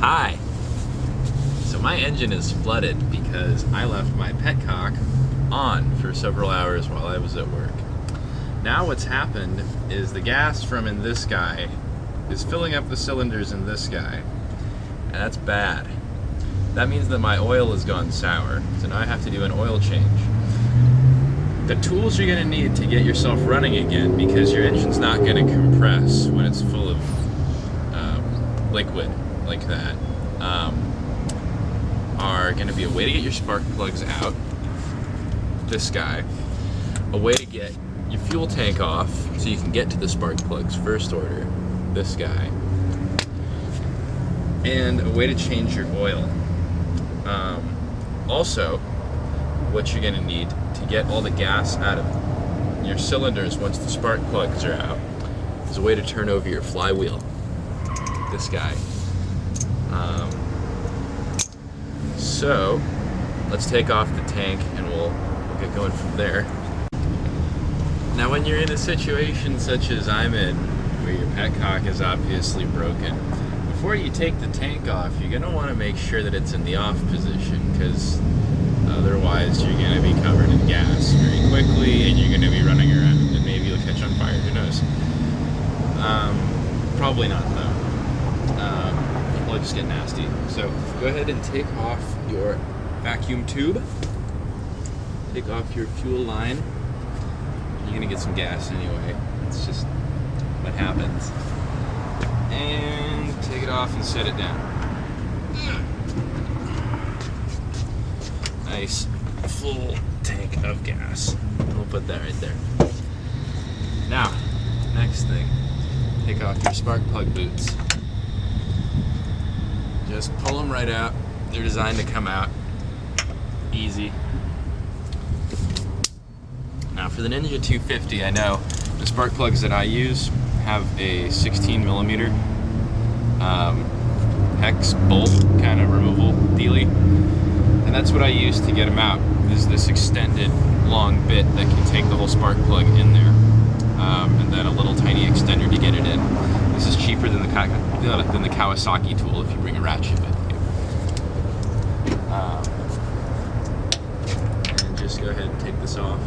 Hi! So my engine is flooded because I left my petcock on for several hours while I was at work. Now what's happened is the gas from in this guy is filling up the cylinders in this guy, and that's bad. That means that my oil has gone sour, so now I have to do an oil change. The tools you're going to need to get yourself running again, because your engine's not going to compress when it's full of liquid like that, are going to be a way to get your spark plugs out, this guy, a way to get your fuel tank off so you can get to the spark plugs first order, this guy, and a way to change your oil. Also, what you're going to need to get all the gas out of your cylinders once the spark plugs are out is a way to turn over your flywheel, this guy. So let's take off the tank and we'll get going from there. Now when you're in a situation such as I'm in, where your petcock is obviously broken, before you take the tank off, you're going to want to make sure that it's in the off position, because otherwise you're going to be covered in gas very quickly and you're going to be running around and maybe you'll catch on fire, who knows. Probably not though. It'll just get nasty. So go ahead and take off your vacuum tube, take off your fuel line. You're going to get some gas anyway. It's just what happens. And take it off and set it down. Nice full tank of gas. We'll put that right there. Now, next thing, take off your spark plug boots. Just pull them right out. They're designed to come out easy. Now for the Ninja 250, I know the spark plugs that I use have a 16 millimeter hex bolt kind of removal dealie, and that's what I use to get them out. Is this extended long bit that can take the whole spark plug in there, and then a little tiny extender to get it in. This is cheaper than the Kawasaki tool if you bring a ratchet with you. And just go ahead and take this off.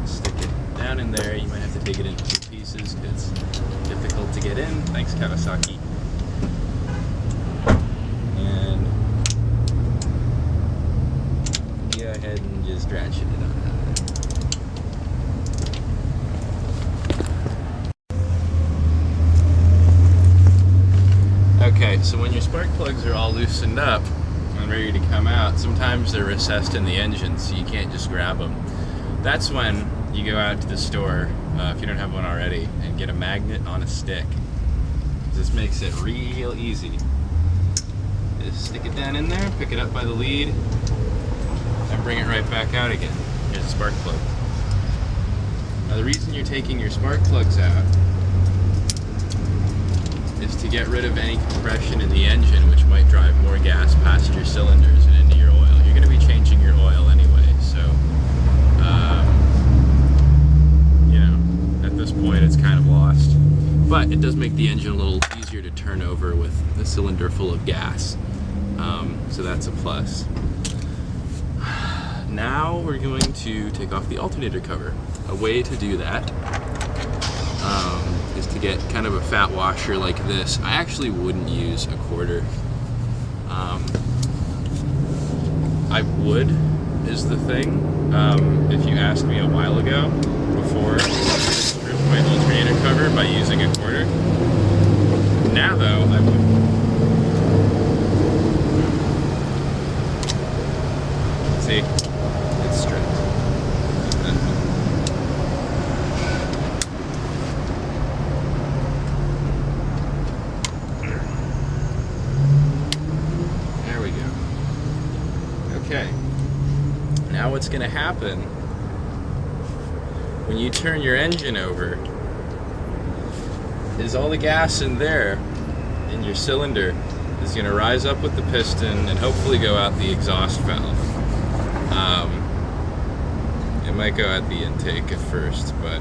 Stick it down in there. You might have to dig it into two pieces because it's difficult to get in. Thanks, Kawasaki. And go ahead and just ratchet it on. Okay, so when your spark plugs are all loosened up and ready to come out, sometimes they're recessed in the engine, so you can't just grab them. That's when you go out to the store, if you don't have one already, and get a magnet on a stick. This makes it real easy. Just stick it down in there, pick it up by the lead, and bring it right back out again. Here's the spark plug. Now the reason you're taking your spark plugs out is to get rid of any compression in the engine, which might drive more gas past your cylinders and into your oil. You're going to be changing your oil anyway, so at this point it's kind of lost. But it does make the engine a little easier to turn over with the cylinder full of gas, so that's a plus. Now we're going to take off the alternator cover. A way to do that is to get kind of a fat washer like this. I actually wouldn't use a quarter. I would, is the thing. If you asked me a while ago, before I stripped my alternator cover by using a quarter. Now though, I wouldn't. See, it's stripped. Okay, now what's going to happen when you turn your engine over is all the gas in there in your cylinder is going to rise up with the piston and hopefully go out the exhaust valve. It might go out the intake at first, but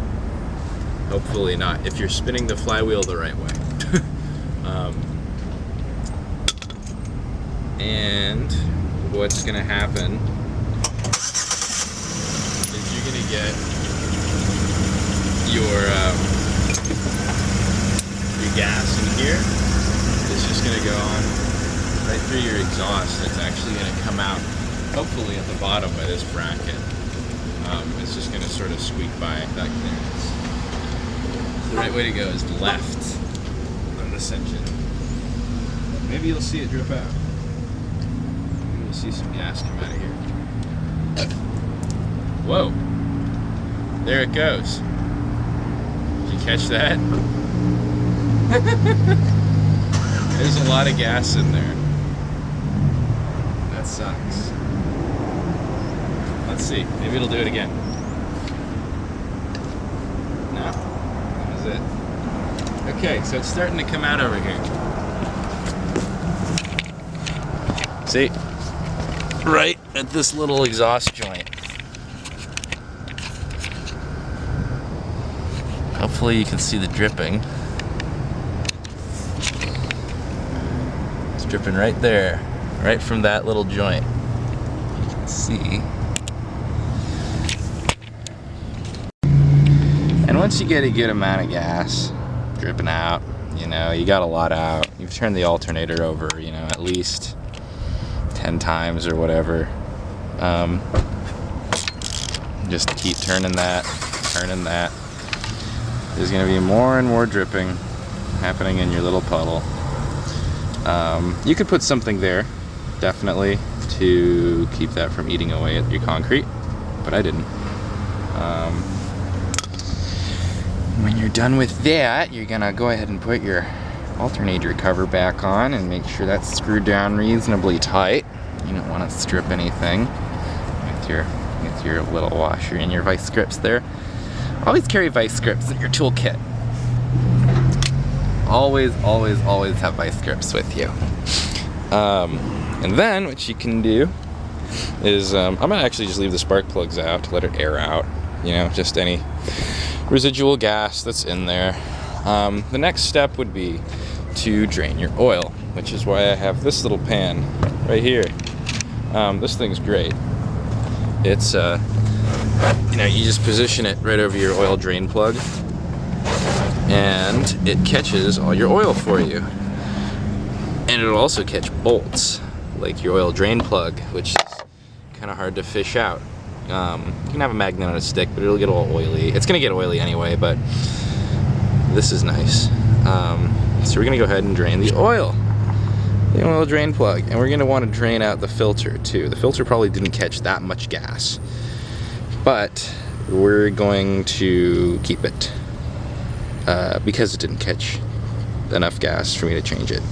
hopefully not if you're spinning the flywheel the right way. And what's gonna happen is you're gonna get your gas in here. It's just gonna go on right through your exhaust. It's actually gonna come out, hopefully at the bottom by this bracket. It's just gonna sort of squeak by that clearance. The right way to go is left on this engine. Maybe you'll see it drip out. Maybe you'll see some gas come out of here. Whoa! There it goes. Did you catch that? There's a lot of gas in there. That sucks. Let's see. Maybe it'll do it again. No? That was it. Okay, so it's starting to come out over here. See? Right at this little exhaust joint. Hopefully you can see the dripping. It's dripping right there, right from that little joint. You can see. And once you get a good amount of gas dripping out, you know, you got a lot out, you've turned the alternator over, you know, at least 10 times or whatever. Just keep turning that, turning that. There's gonna be more and more dripping happening in your little puddle. You could put something there, definitely, to keep that from eating away at your concrete, but I didn't. When you're done with that, you're gonna go ahead and put your alternator cover back on and make sure that's screwed down reasonably tight. You don't want to strip anything with your little washer and your vice grips there. Always carry vice grips in your toolkit. Always, always, always have vice grips with you. And then what you can do is, I'm gonna actually just leave the spark plugs out to let it air out. You know, just any residual gas that's in there. The next step would be to drain your oil, which is why I have this little pan right here. This thing's great. It's, you know, you just position it right over your oil drain plug and it catches all your oil for you. And it'll also catch bolts, like your oil drain plug, which is kind of hard to fish out. You can have a magnet on a stick, but it'll get all oily. It's gonna get oily anyway, but this is nice. So we're gonna go ahead and drain the oil drain plug, and we're gonna want to drain out the filter too. The filter probably didn't catch that much gas, but we're going to keep it because it didn't catch enough gas for me to change it.